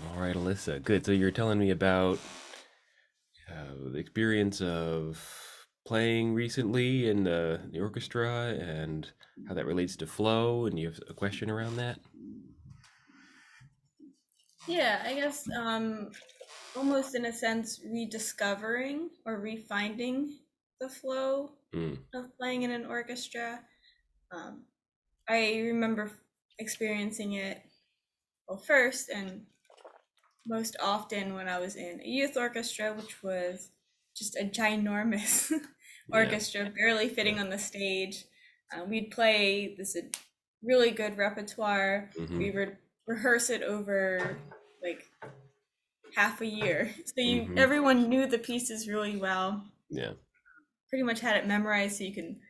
All right, Alyssa. Good. So you're telling me about the experience of playing recently in the orchestra and how that relates to flow, and you have a question around that? Yeah, I guess almost in a sense rediscovering or refinding the flow Mm, of playing in an orchestra. Um, I remember experiencing it well first and most often when I was in a youth orchestra, which was just a ginormous yeah. orchestra, barely fitting on the stage. We'd play this really good repertoire. Mm-hmm. We would rehearse it over like half a year. So Mm-hmm. everyone knew the pieces really well. Yeah. Pretty much had it memorized, so you can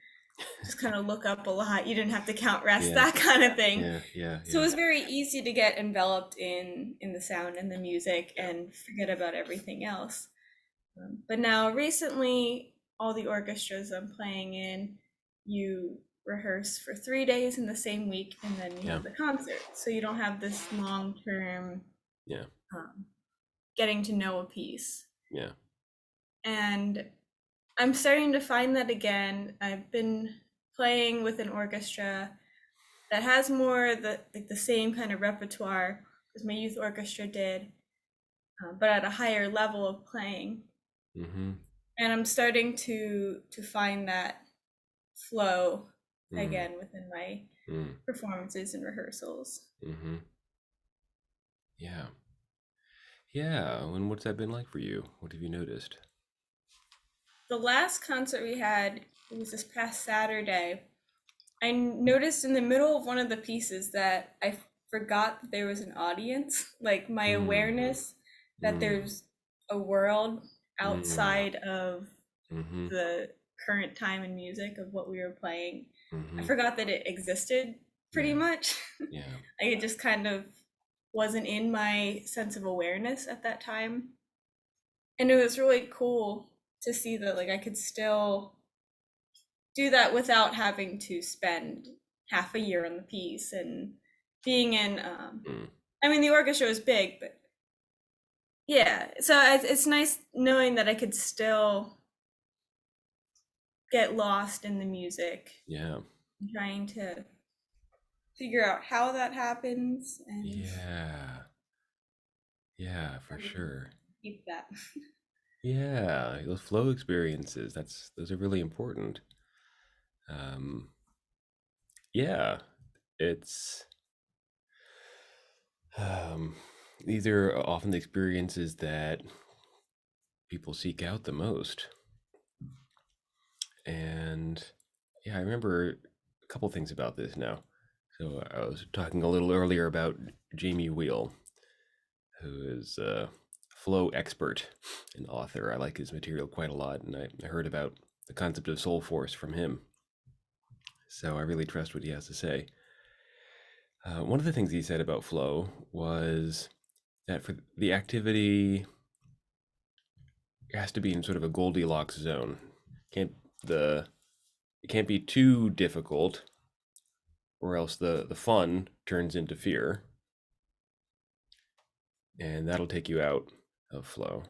just kind of look up a lot. You didn't have to count rest, Yeah. that kind of thing. Yeah. Yeah. So it Yeah. was very easy to get enveloped in the sound and the music and forget about everything else. But now recently, all the orchestras I'm playing in, you rehearse for 3 days in the same week, and then you Yeah. have the concert. So you don't have this long term Yeah. um, getting to know a piece. Yeah. And I'm starting to find that again. I've been playing with an orchestra that has more the same kind of repertoire as my youth orchestra did, but at a higher level of playing. Mm-hmm. And I'm starting to find that flow Mm, again within my mm, performances and rehearsals. mm-hmm. Yeah. Yeah. And what's that been like for you? What have you noticed? The last concert we had, it was this past Saturday. I noticed in the middle of one of the pieces that I forgot that there was an audience. Like my Mm, awareness that mm, there's a world mm, outside of mm-hmm. the current time and music of what we were playing. I Mm-hmm. forgot that it existed pretty Yeah. much. Yeah. Like it just kind of wasn't in my sense of awareness at that time. And it was really cool to see that like I could still do that without having to spend half a year on the piece and being in Mm, I mean the orchestra was big, but yeah, so it's nice knowing that I could still get lost in the music, yeah. trying to figure out how that happens and Yeah. Yeah, how for we can sure. keep that. Yeah, those flow experiences, those are really important. Um, yeah, it's um, these are often the experiences that people seek out the most. And yeah, I remember a couple things about this now. So I was talking a little earlier about Jamie Wheel, who is a flow expert and author. I like his material quite a lot, and I heard about the concept of soul force from him. So I really trust what he has to say. One of the things he said about flow was that for the activity, it has to be in sort of a Goldilocks zone. Can't the It can't be too difficult, or else the fun turns into fear, and that'll take you out of flow.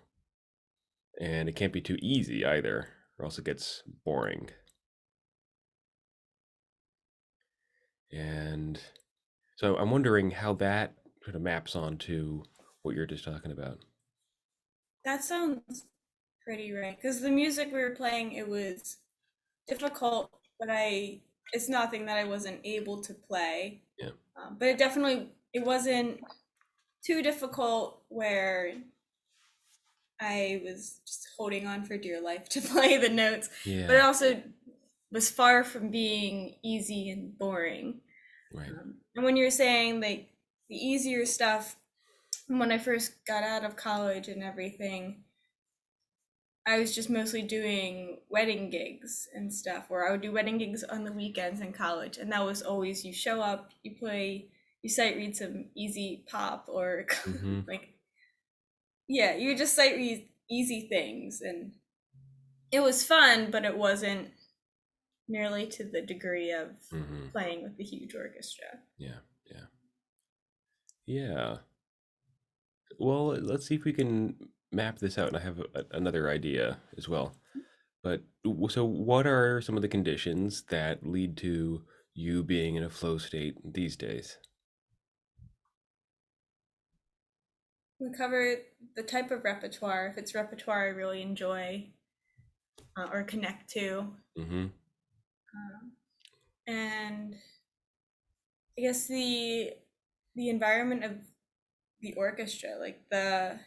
And it can't be too easy either, or else it gets boring. And so I'm wondering how that sort of maps onto what you're just talking about. That sounds pretty right because the music we were playing it was difficult, but I it's nothing that I wasn't able to play. Yeah. But it wasn't too difficult where I was just holding on for dear life to play the notes, but it Yeah. also was far from being easy and boring. Right. And when you're saying like the easier stuff, when I first got out of college and everything, I was just mostly doing wedding gigs and stuff, where I would do wedding gigs on the weekends in college. And that was always you show up, you play, you sight read some easy pop or Mm-hmm. like, yeah, you just sight read easy things. And it was fun, but it wasn't nearly to the degree of Mm-hmm. playing with the huge orchestra. Yeah. Yeah. Yeah. well, let's see if we can map this out. And I have another idea as well. But so, what are some of the conditions that lead to you being in a flow state these days? We covered the type of repertoire, if it's repertoire I really enjoy or connect to, Mm-hmm. and I guess the environment of the orchestra, like the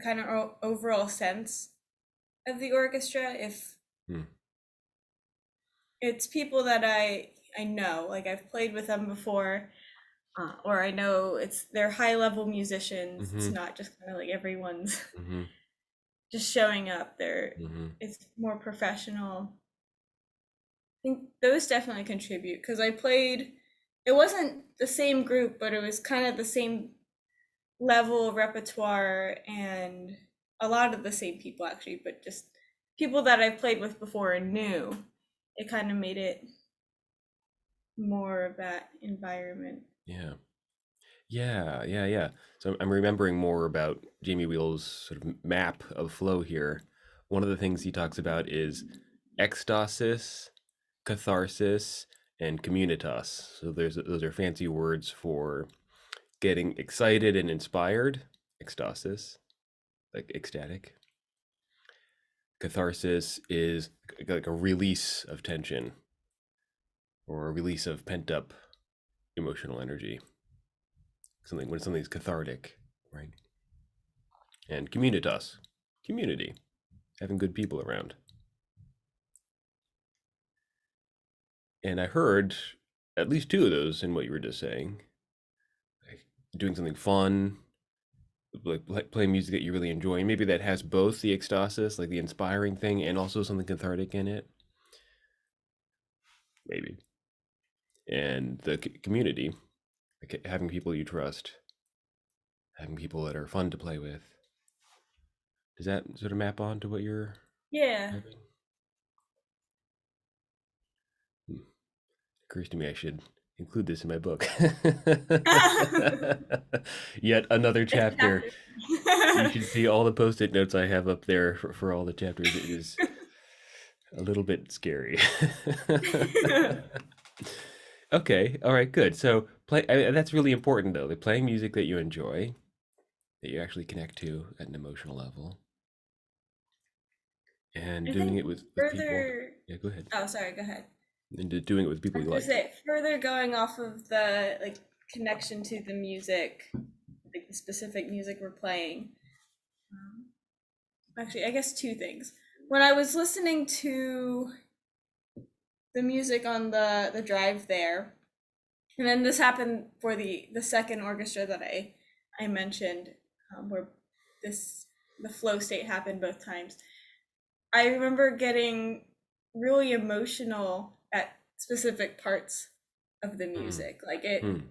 kind of overall sense of the orchestra. If Mm. it's people that I know, like I've played with them before, or I know they're high level musicians. It's Mm-hmm. not just kind of like everyone's Mm-hmm. just showing up. Mm-hmm. It's more professional. I think those definitely contribute because I played. It wasn't the same group, but it was kind of the same level of repertoire and a lot of the same people actually, but just people that I've played with before and knew. It kind of made it more of that environment. Yeah. Yeah, yeah, yeah. So I'm remembering more about Jamie Wheel's sort of map of flow here. One of the things he talks about is ecstasis, catharsis, and communitas. So those are fancy words for getting excited and inspired, ecstasis, like ecstatic. Catharsis is like a release of tension or a release of pent up emotional energy. Something when something's cathartic, right? And communitas, community, having good people around. And I heard at least two of those in what you were just saying, like doing something fun, like playing music that you really enjoy. And maybe that has both the ecstasis, like the inspiring thing, and also something cathartic in it. Maybe. And the community, like having people you trust, having people that are fun to play with. Does that sort of map on to what you're Yeah. having? Hmm. Occurs to me I should include this in my book. Yet another chapter. Chapter. You should see all the post-it notes I have up there for all the chapters. It is a little bit scary. Okay, all right, good. So that's really important though. Like playing music that you enjoy, that you actually connect to at an emotional level, and I doing think it with people. further. Yeah, go ahead. Oh, sorry. Go ahead. And doing it with I people was you gonna like. say further going off of the like connection to the music, like the specific music we're playing. Um, Actually, I guess two things. When I was listening to the music on the drive there, and then this happened for the second orchestra that I mentioned, where this the flow state happened both times. I remember getting really emotional at specific parts of the Mm, music. Like it, mm,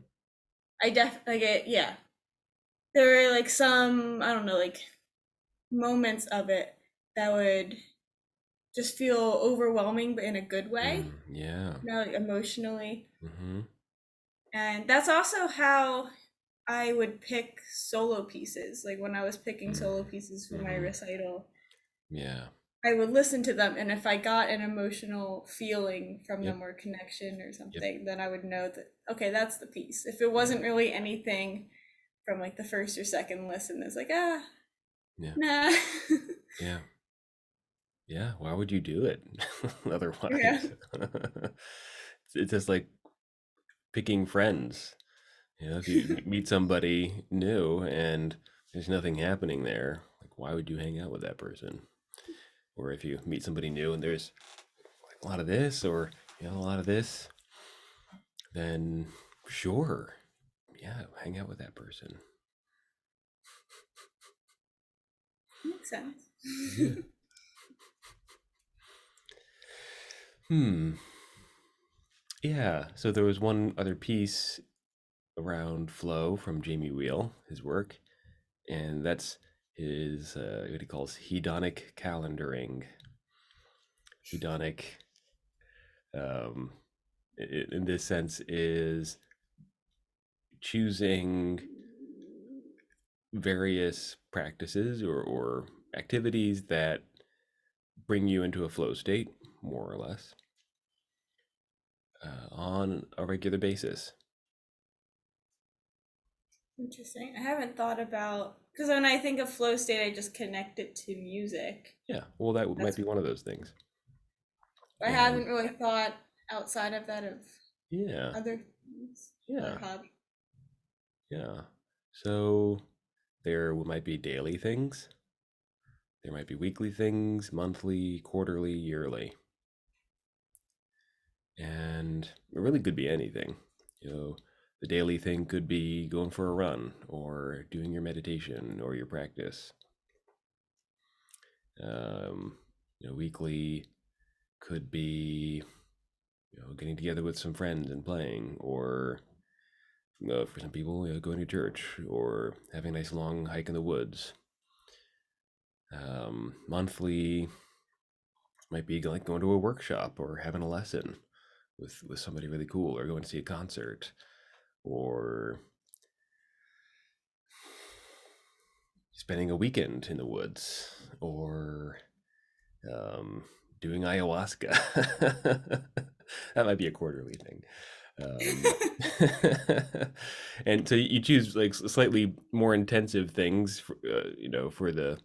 I def like it. Yeah, there were like some I don't know like moments of it that would just feel overwhelming, but in a good way. yeah. Like emotionally, Mm-hmm. and that's also how I would pick solo pieces. Like when I was picking Mm, solo pieces for my mm-hmm. recital, Yeah. I would listen to them, and if I got an emotional feeling from Yep. them or connection or Yep. something, then I would know that okay, that's the piece. If it wasn't really anything from like the first or second listen, it's like Yeah. nah. Yeah. Yeah. Why would you do it Yeah, otherwise? It's just like picking friends. You know, if you meet somebody new and there's nothing happening there, like why would you hang out with that person? Or if you meet somebody new and there's like a lot of this or a lot of this, then sure, yeah, hang out with that person. makes sense. Yeah. Hmm. Yeah. So there was one other piece around flow from Jamie Wheel, his work, and that's his what he calls hedonic calendaring. Hedonic, um, in this sense, is choosing various practices or activities that bring you into a flow state, more or less, on a regular basis. Interesting. I haven't thought about, because when I think of flow state, I just connect it to music. Yeah, well, that might That's be one of those things. I And haven't really thought outside of that of yeah, other things, other yeah, hobbies. yeah. So there might be daily things, there might be weekly things, monthly, quarterly, yearly, and it really could be anything. You know, the daily thing could be going for a run or doing your meditation or your practice. Um, weekly could be getting together with some friends and playing, or for some people, going to church or having a nice long hike in the woods. Monthly might be like going to a workshop or having a lesson with somebody really cool, or going to see a concert, or spending a weekend in the woods, or um, doing ayahuasca. That might be a quarterly thing. Um, and so you choose like slightly more intensive things, for the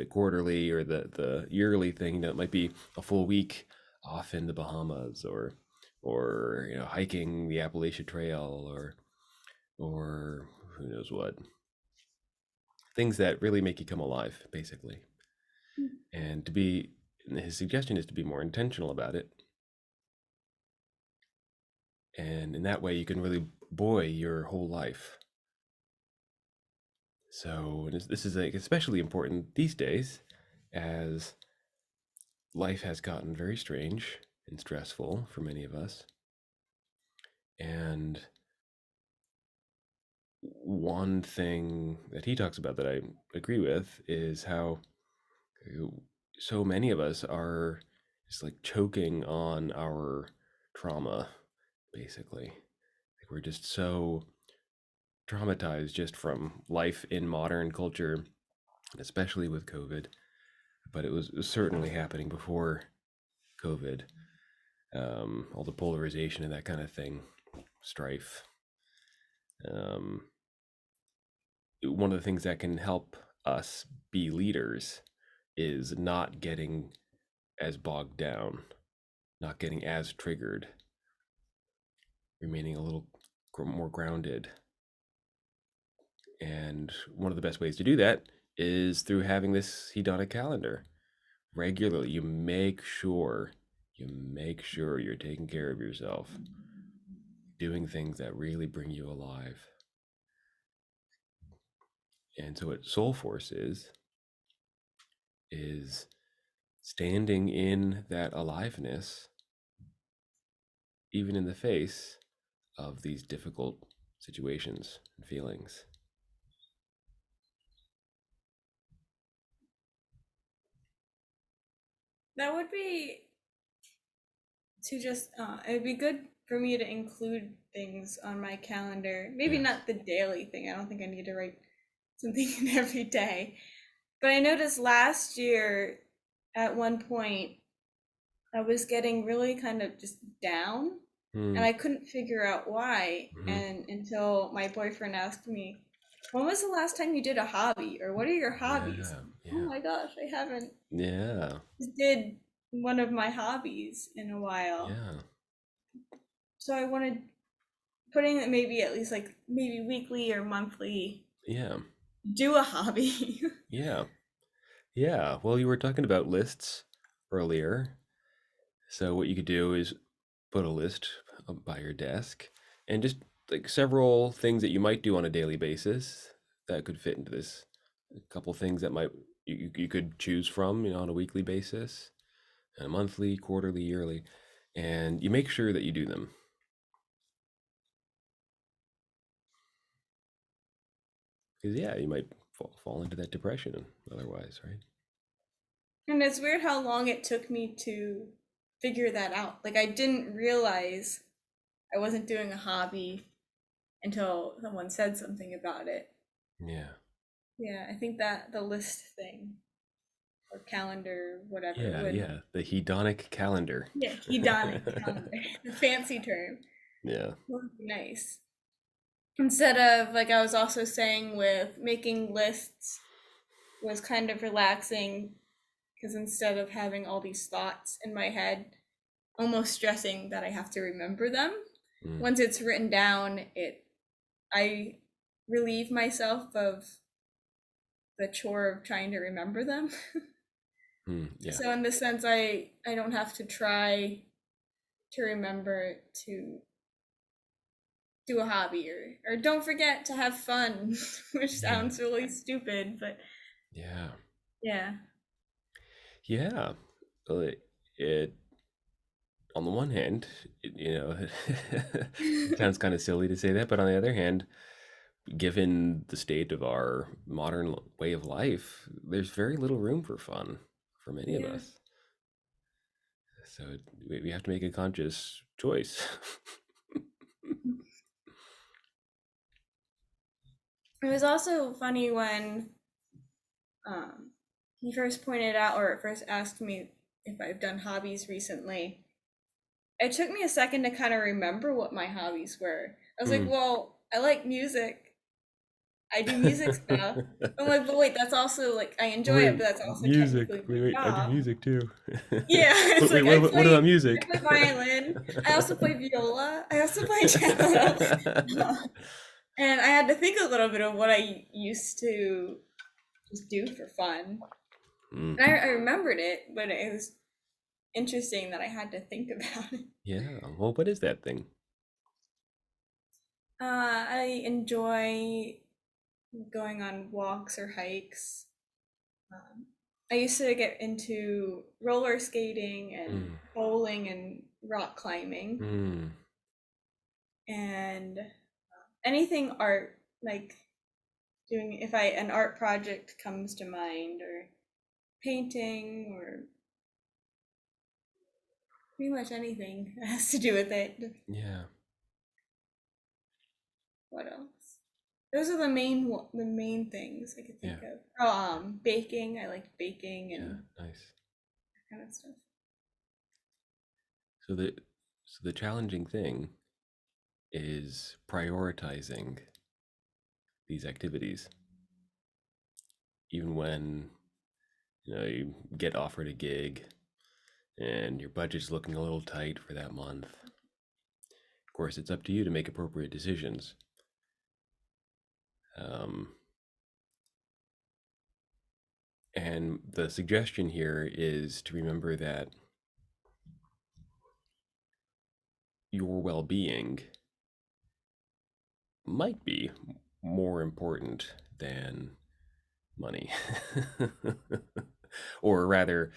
quarterly or the yearly thing. It might be a full week off in the Bahamas, or hiking the Appalachian Trail, or who knows what, things that really make you come alive, basically. And his suggestion is to be more intentional about it, and in that way you can really buoy your whole life. So this is like especially important these days, as life has gotten very strange and stressful for many of us. And one thing that he talks about that I agree with is how so many of us are just like choking on our trauma, basically. Like we're just so traumatized just from life in modern culture, especially with COVID. But it was certainly happening before COVID. All the polarization and that kind of thing, strife. Um, One of the things that can help us be leaders is not getting as bogged down, not getting as triggered, remaining a little more grounded. And one of the best ways to do that is through having this hedonic calendar regularly. You make sure you're taking care of yourself, doing things that really bring you alive. And so what Soulforce is standing in that aliveness, even in the face of these difficult situations and feelings. That would be to just, it'd be good for me to include things on my calendar. Maybe Yes. not the daily thing. I don't think I need to write something in every day. But I noticed last year at one point I was getting really kind of just down and Mm, I couldn't figure out why. hmm. And until my boyfriend asked me, when was the last time you did a hobby? Or what are your hobbies? Yeah. Oh Yeah. my gosh, I haven't Yeah. did one of my hobbies in a while. Yeah. So I wanted putting it maybe at least like maybe weekly or monthly, Yeah. do a hobby. Yeah. Yeah. Well, you were talking about lists earlier. So what you could do is put a list by your desk, and just like several things that you might do on a daily basis that could fit into this. A couple things that might you could choose from, on a weekly basis, and a monthly, quarterly, yearly, and you make sure that you do them. Because yeah, you might fall into that depression otherwise, right? And it's weird how long it took me to figure that out. Like I didn't realize I wasn't doing a hobby until someone said something about it. Yeah. Yeah, I think that the list thing or calendar, whatever, Yeah, would, yeah, the hedonic calendar. yeah, hedonic calendar, the fancy term, Yeah. would be nice. Instead of, like I was also saying, with making lists was kind of relaxing because instead of having all these thoughts in my head, almost stressing that I have to remember them, Mm, once it's written down, I relieve myself of the chore of trying to remember them. yeah, So in this sense, I don't have to try to remember to do a hobby, or don't forget to have fun, which yeah, sounds really stupid, but yeah, yeah. yeah. Well, it on the one hand, it sounds kind of silly to say that, but on the other hand, given the state of our modern way of life, there's very little room for fun for many of Yeah. us. So we have to make a conscious choice. It was also funny when he first pointed out, or first asked me if I've done hobbies recently. It took me a second to kind of remember what my hobbies were. I was like, Hmm. well, I like music. I do music stuff. I'm like, but wait, that's also like I enjoy it, Wait, but that's also music. technically Wait, my wait, I do job. music too. Yeah, it's Wait, like what about I music? play violin. I also play viola. I also play cello. And I had to think a little bit of what I used to just do for fun. Mm, And I remembered it, but it was interesting that I had to think about it. yeah. Well, what is that thing? I enjoy going on walks or hikes. Um, I used to get into roller skating and Mm, bowling and rock climbing mm, and anything art, like doing if I an art project comes to mind, or painting, or pretty much anything that has to do with it. yeah. What else? Those are the main things I could Yeah. think of. Oh, baking. I like baking Yeah. and Nice. that kind of stuff. So the challenging thing is prioritizing these activities, even when you get offered a gig and your budget's looking a little tight for that month. Of course, it's up to you to make appropriate decisions. Um, and the suggestion here is to remember that your well-being might be more important than money. Or rather,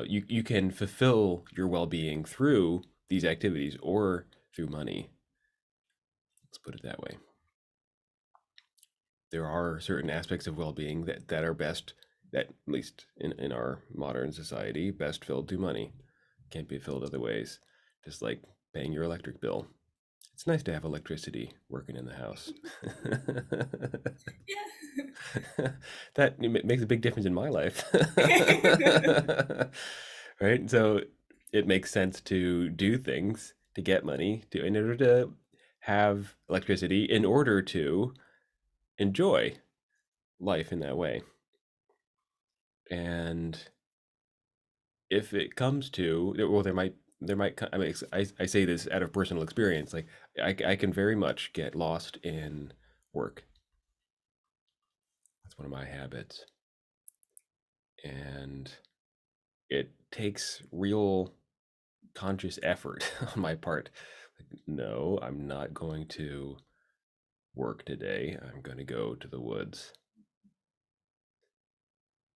you can fulfill your well-being through these activities or through money. Let's put it that way. There are certain aspects of well-being that are best, that at least in our modern society, best filled through money. Can't be filled other ways. Just like paying your electric bill. It's nice to have electricity working in the house. That makes a big difference in my life. Yeah. Right? So it makes sense to do things to get money to in order to have electricity in order to enjoy life in that way. And if it comes to, well, there might I mean, I say this out of personal experience, like I can very much get lost in work. That's one of my habits. And it takes real conscious effort on my part. Like, no, I'm not going to work today. I'm going to go to the woods.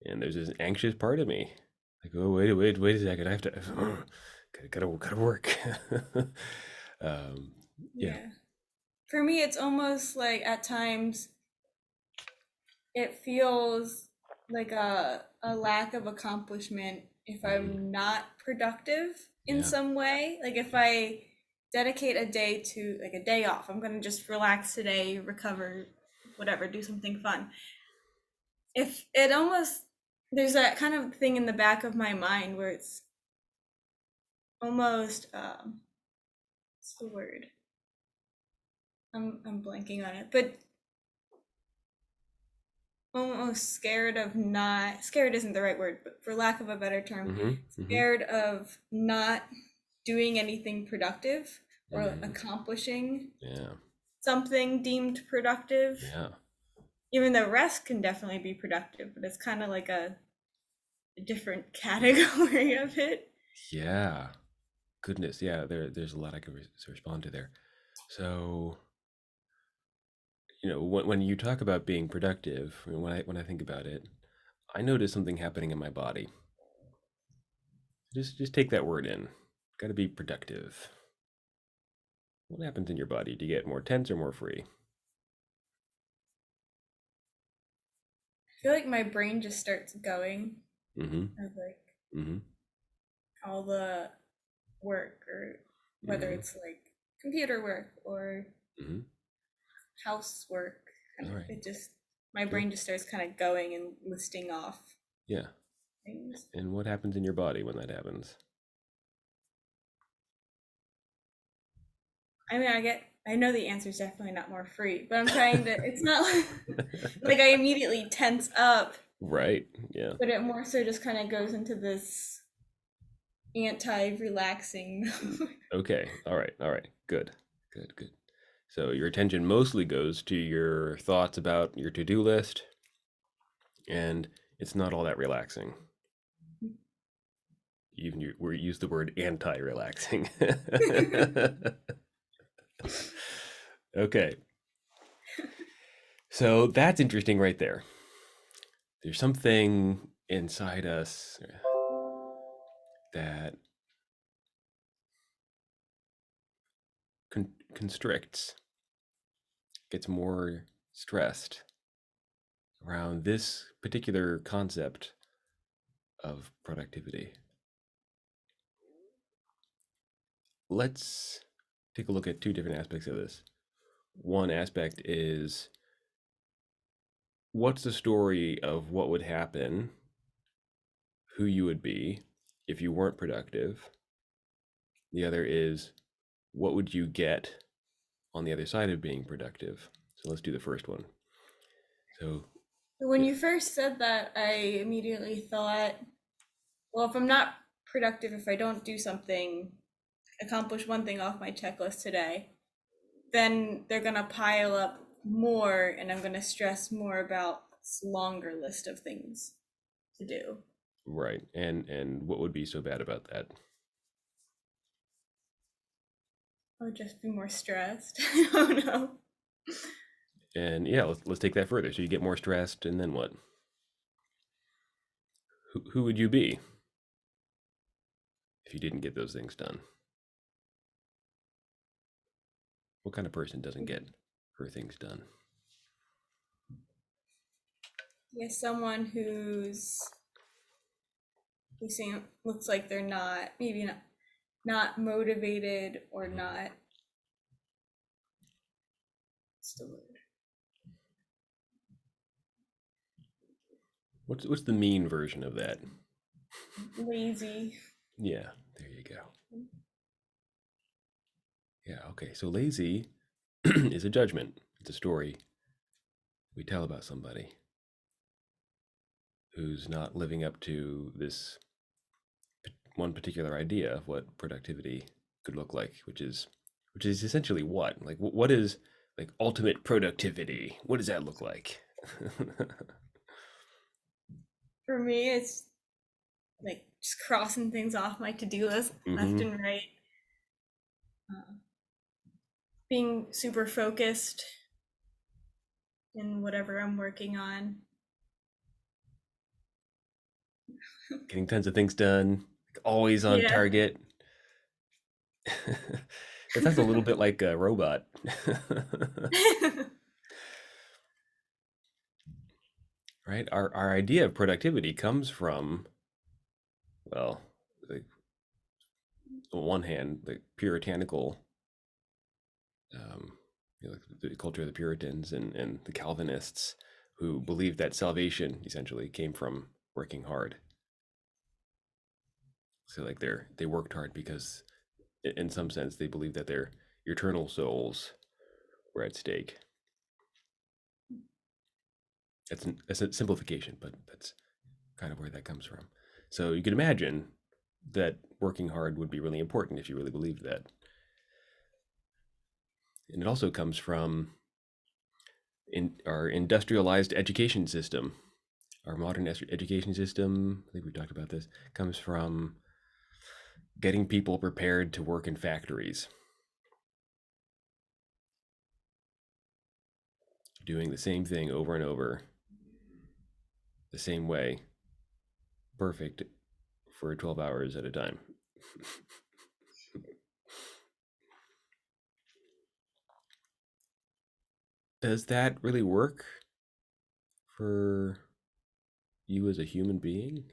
And there's this anxious part of me. Like, oh, wait a second. I have to, gotta work. um, yeah, Yeah. For me, it's almost like at times it feels like a lack of accomplishment if mm, I'm not productive in yeah, some way. Like if I dedicate a day to a day off, I'm gonna just relax today, recover, whatever, do something fun. if it almost there's that kind of thing in the back of my mind where it's almost what's the word? I'm blanking on it, but almost scared of not scared isn't the right word, but for lack of a better term, Mm-hmm. Mm-hmm. scared of not doing anything productive or Mm. accomplishing Yeah. something deemed productive. Yeah. Even though rest can definitely be productive, but it's kind of like a different category of it. Yeah. Goodness. Yeah. There's a lot I could respond to there. So, when you talk about being productive, when I think about it, I notice something happening in my body. Just take that word in. Got to be productive. What happens in your body? Do you get more tense or more free? I feel like my brain just starts going Mm-hmm. of like Mm-hmm. all the work, or whether Mm-hmm. it's like computer work or Mm-hmm. housework. All Kind of, right. it just my Good. brain just starts kind of going and listing off Yeah. things. And what happens in your body when that happens? I mean, I know the answer is definitely not more free, but I'm trying to. It's not like I immediately tense up, Right. Yeah. but it more so just kind of goes into this anti-relaxing mode. Okay. All right. All right. Good. Good. Good. So your attention mostly goes to your thoughts about your to-do list, and it's not all that relaxing. Even we use the word anti-relaxing. Okay. So that's interesting right there. There's something inside us that constricts, gets more stressed around this particular concept of productivity. Let's take a look at two different aspects of this. One aspect is, what's the story of what would happen, who you would be if you weren't productive? The other is, what would you get on the other side of being productive? So let's do the first one. So, When yeah, you first said that, I immediately thought, well, if I'm not productive, if I don't do something, accomplish one thing off my checklist today, then they're going to pile up more and I'm going to stress more about this longer list of things to do. right. And what would be so bad about that? I would just be more stressed. I don't know. And yeah, let's take that further. So you get more stressed, and then what? Who would you be if you didn't get those things done? What kind of person doesn't get her things done? Yes, someone who looks like they're not maybe not motivated or not what's the word? What's the mean version of that? Lazy. Yeah, there you go. Yeah, okay. So lazy is a judgment. It's a story we tell about somebody who's not living up to this one particular idea of what productivity could look like, which is essentially what? Like what is like ultimate productivity? What does that look like? For me, it's like just crossing things off my to-do list left Mm-hmm. and right. Being super focused in whatever I'm working on. Getting tons of things done, always on Yeah. target. That sounds a little bit like a robot. Right? Our idea of productivity comes from, well, like, on one hand, the puritanical, um, like the culture of the Puritans and the Calvinists, who believed that salvation essentially came from working hard. So like they worked hard because in some sense they believed that their eternal souls were at stake. That's a simplification, but that's kind of where that comes from. So you can imagine that working hard would be really important if you really believed that. And it also comes from in our industrialized education system. Our modern education system, I think we talked about this, comes from getting people prepared to work in factories, doing the same thing over and over, the same way, perfect for 12 hours at a time. Does that really work for you as a human being?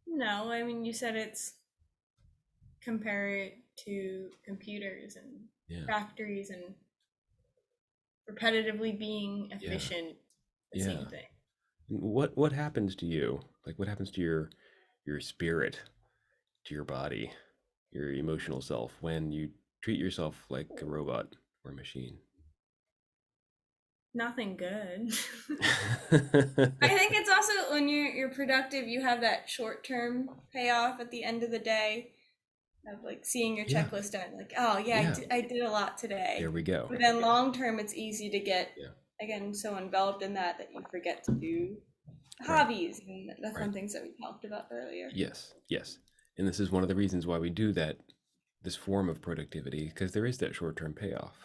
No, I mean, you said it's compare it to computers and Yeah. factories and repetitively being Yeah. efficient, the Yeah. same thing. What happens to you? Like what happens to your spirit, to your body, your emotional self when you treat yourself like a robot or a machine? Nothing good. I think it's also when you're productive, you have that short term payoff at the end of the day of like seeing your Yeah. checklist done. Like, oh yeah, Yeah. I did a lot There today. we go. But then long term, it's easy to get Yeah. again so enveloped in that you forget to do Right. hobbies and the Right. fun things that we talked about earlier. Yes. Yes. And this is one of the reasons why we do that, this form of productivity, because there is that short-term payoff.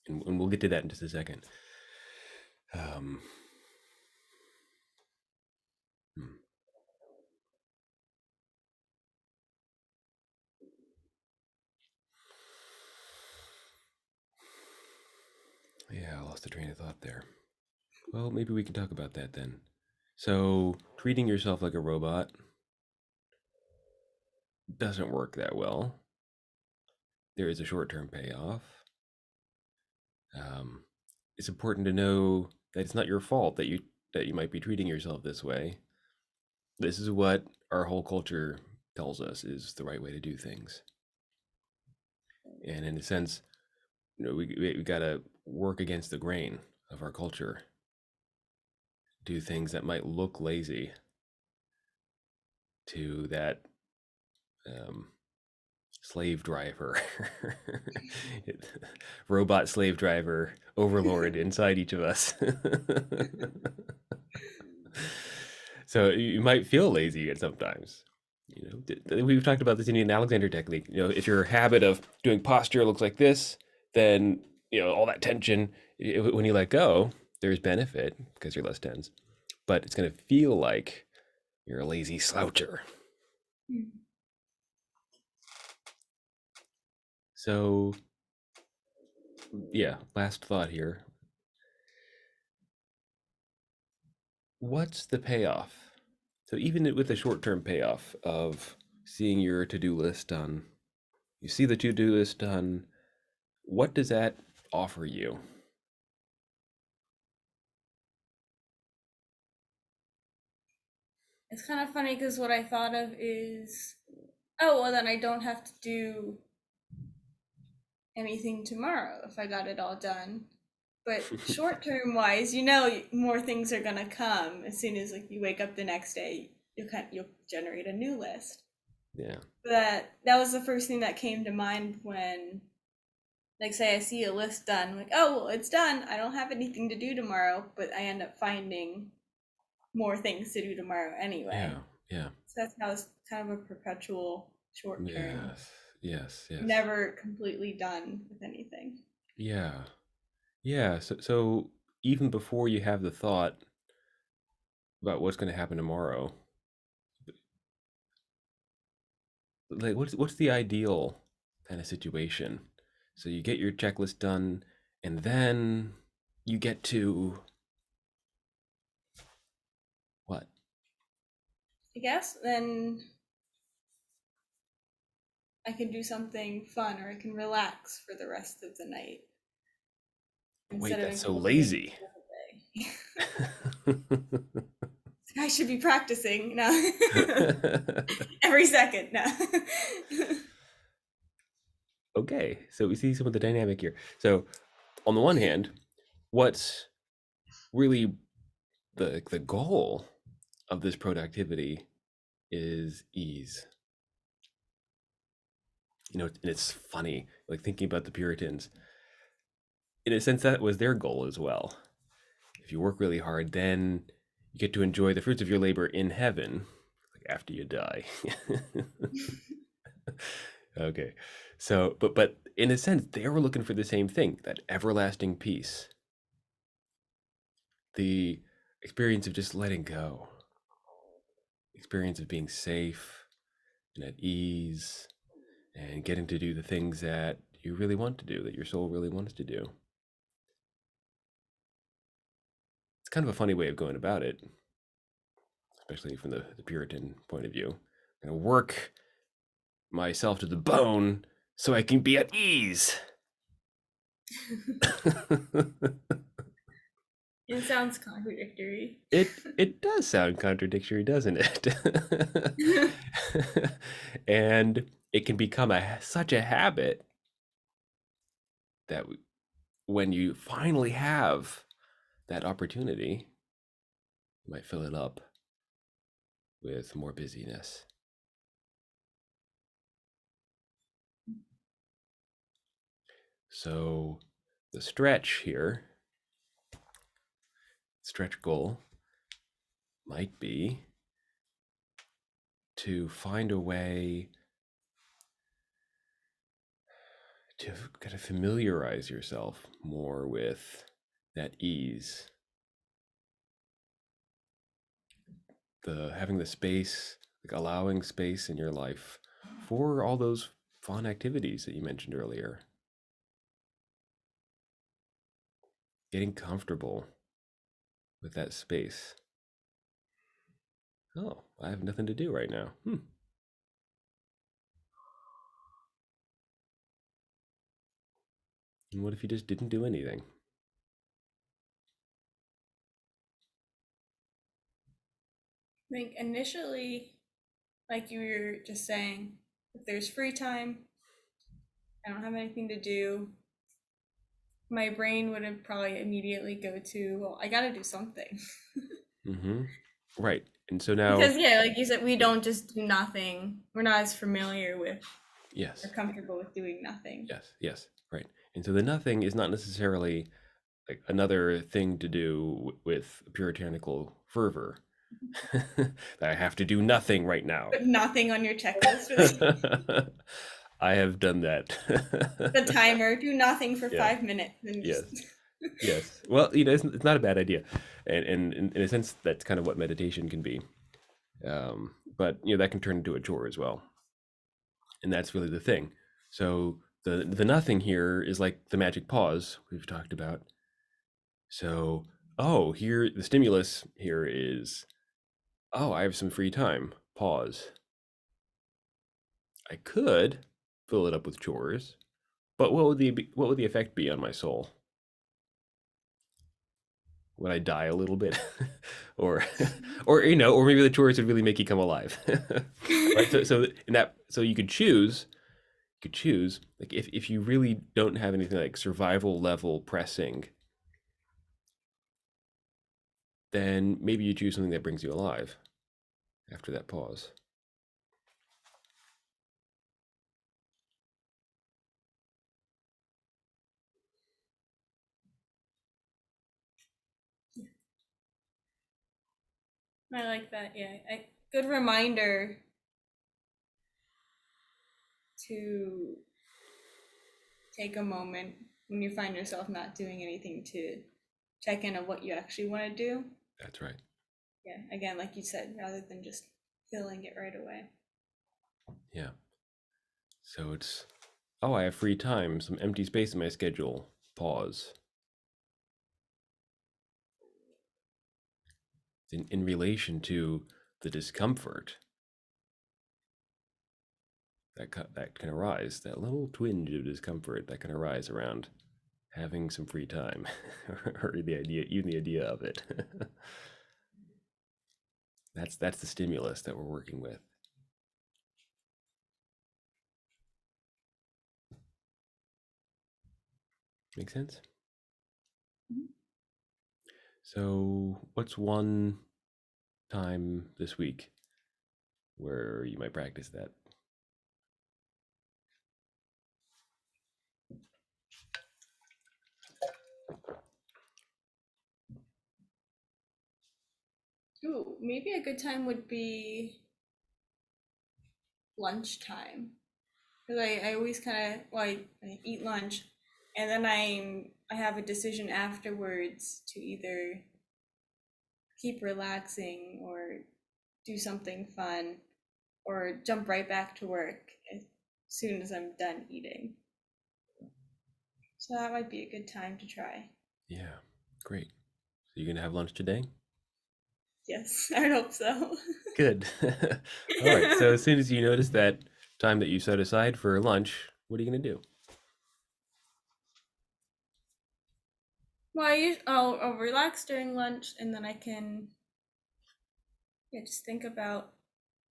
And we'll get to that in just a second. Um, hmm. Yeah, I lost the train of thought there. Well, maybe we can talk about that then. So, treating yourself like a robot doesn't work that well. There is a short term payoff. Um, it's important to know that it's not your fault that you might be treating yourself this way. This is what our whole culture tells us is the right way to do things. And in a sense, we got to work against the grain of our culture, do things that might look lazy to that um, slave driver, robot slave driver, overlord inside each of us. So you might feel lazy at sometimes. We've talked about this Indian Alexander technique. If your habit of doing posture looks like this, then all that tension. When you let go, there's benefit because you're less tense, but it's going to feel like you're a lazy sloucher. So yeah, last thought here. What's the payoff? So even with the short-term payoff of seeing your to-do list done, you see the to-do list done, what does that offer you? It's kind of funny because what I thought of is, oh, well, then I don't have to do anything tomorrow if I got it all done. But short term wise, more things are gonna come as soon as like you wake up the next day. You'll generate a new list. Yeah. That was the first thing that came to mind when, like, say I see a list done, like, oh, well, it's done. I don't have anything to do tomorrow, but I end up finding more things to do tomorrow Yeah. anyway. Yeah. So that's how it's kind of a perpetual short term, Yes. Yes. Yes. never completely done with anything. Yeah. Yeah. So even before you have the thought about what's going to happen tomorrow, like what's the ideal kind of situation? So you get your checklist done, and then you get to what? I guess then I can do something fun or I can relax for the rest of the night wait, instead of that's so improving lazy. the whole day. I should be practicing now. Every second now. Okay, so we see some of the dynamic here. So on the one hand, what's really the goal of this productivity is ease. And it's funny, like thinking about the Puritans. In a sense, that was their goal as well. If you work really hard, then you get to enjoy the fruits of your labor in heaven, like after you die. Okay, so but in a sense, they were looking for the same thing, that everlasting peace, the experience of just letting go, experience of being safe and at ease, and getting to do the things that you really want to do, that your soul really wants to do. It's kind of a funny way of going about it, especially from the Puritan point of view. I'm going to work myself to the bone so I can be at ease. It sounds contradictory. It does sound contradictory, doesn't it? And it can become such a habit that when you finally have that opportunity, you might fill it up with more busyness. So the stretch goal might be to find a way to kind of familiarize yourself more with that ease, the having the space, like allowing space in your life for all those fun activities that you mentioned earlier, getting comfortable with that space. Oh, I have nothing to do right now. And what if you just didn't do anything? Like initially, like you were just saying, if there's free time, I don't have anything to do, my brain would have probably immediately go to, well, I gotta do something. Mm-hmm. Right. And so now, Because yeah, like you said, we don't just do nothing. We're not as familiar with or yes, comfortable with doing nothing. yes, right. And so the nothing is not necessarily like another thing to do with puritanical fervor. That I have to do nothing right now. Put nothing on your checklist for the, I have done that. the timer. Do nothing for Yeah. 5 minutes and Yes. just Yes. Well, it's not a bad idea, and in a sense, that's kind of what meditation can be. But that can turn into a chore as well, and that's really the thing. So the nothing here is like the magic pause we've talked about. So here the stimulus here is, I have some free time. Pause. I could fill it up with chores, but what would the effect be on my soul? Would I die a little bit, or or maybe the chores would really make you come alive, right? So you could choose. Like if you really don't have anything like survival level pressing, then maybe you choose something that brings you alive after that pause. I like that. Yeah, good reminder to take a moment when you find yourself not doing anything to check in on what you actually want to do. That's right. Yeah, again, like you said, rather than just filling it right away. Yeah. So it's, I have free time, some empty space in my schedule. Pause. In relation to the discomfort that can arise, that little twinge of discomfort that can arise around having some free time, or the idea, even the idea of it. That's the stimulus that we're working with. Make sense? So, what's one time this week where you might practice that? Ooh, maybe a good time would be lunchtime. Because I always kind of, well, I eat lunch and then I have a decision afterwards to either keep relaxing or do something fun or jump right back to work as soon as I'm done eating. So that might be a good time to try. Yeah, great. So, you're gonna have lunch today? Yes, I hope so. Good. All right. So, as soon as you notice that time that you set aside for lunch, what are you gonna do? Well, I'll relax during lunch and then I can, yeah, just think about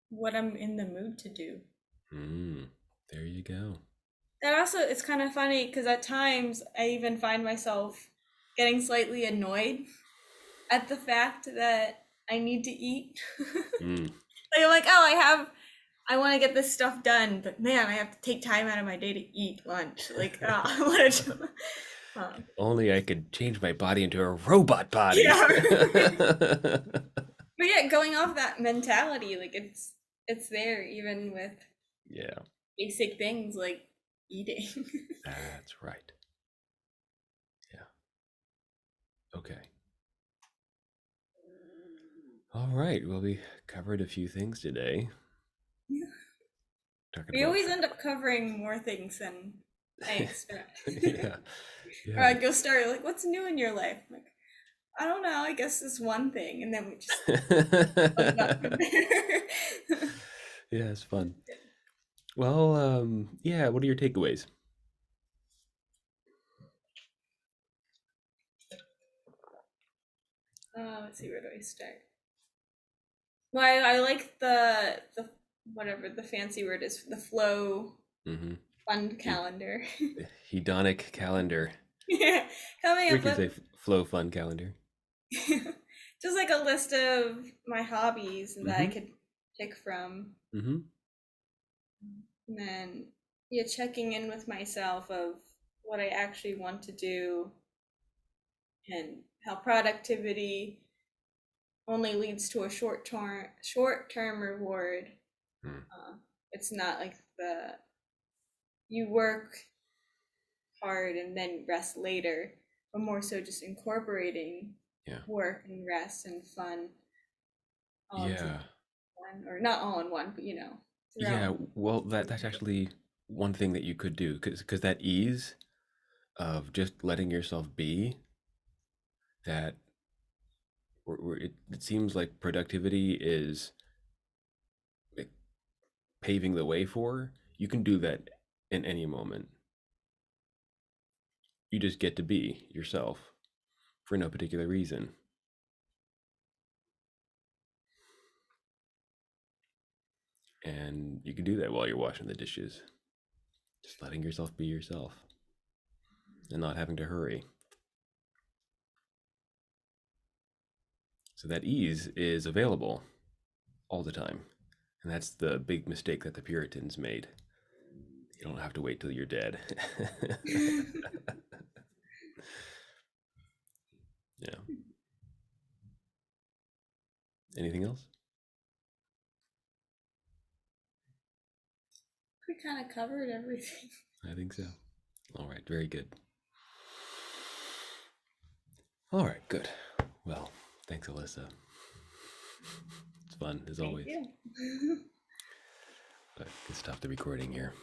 what I'm in the mood to do. There you go. That also, it's kind of funny because at times I even find myself getting slightly annoyed at the fact that I need to eat. Mm. Like, I'm like, I want to get this stuff done, but man, I have to take time out of my day to eat lunch. Like, I want to. Only I could change my body into a robot body. Yeah. But yeah, going off that mentality, like it's there even with Yeah, basic things like eating. that's right. Yeah. Okay. All right. Well, we covered a few things today. Talking We about. always end up covering more things than I expect. Yeah. Or Yeah. I go start like, what's new in your life? I'm like, I don't know. I guess this one thing, and then we just open up from there. Yeah, it's fun. Well, yeah. What are your takeaways? Let's see, where do I start? Well, I like the whatever the fancy word is, the flow Mm-hmm. fund calendar. Hedonic calendar. Yeah, coming We up can with say flow fun calendar. just like a list of my hobbies that I Mm-hmm. could pick from, Mm-hmm. and then yeah, checking in with myself of what I actually want to do and how productivity only leads to a short term reward. Mm. It's not like the you work hard and then rest later, but more so just incorporating Yeah. work and rest and fun all into Yeah. one, or not all in one, but throughout. Yeah. Well, that's actually one thing that you could do, because that ease of just letting yourself be, that it seems like productivity is like paving the way for. You can do that in any moment. You just get to be yourself for no particular reason. And you can do that while you're washing the dishes. Just letting yourself be yourself and not having to hurry. So that ease is available all the time. And that's the big mistake that the Puritans made. You don't have to wait till you're dead. Yeah. Anything else? We kind of covered everything. I think so. All right, very good. All right, good. Well, thanks, Alyssa. It's fun as Thank always. you. But I can stop the recording here.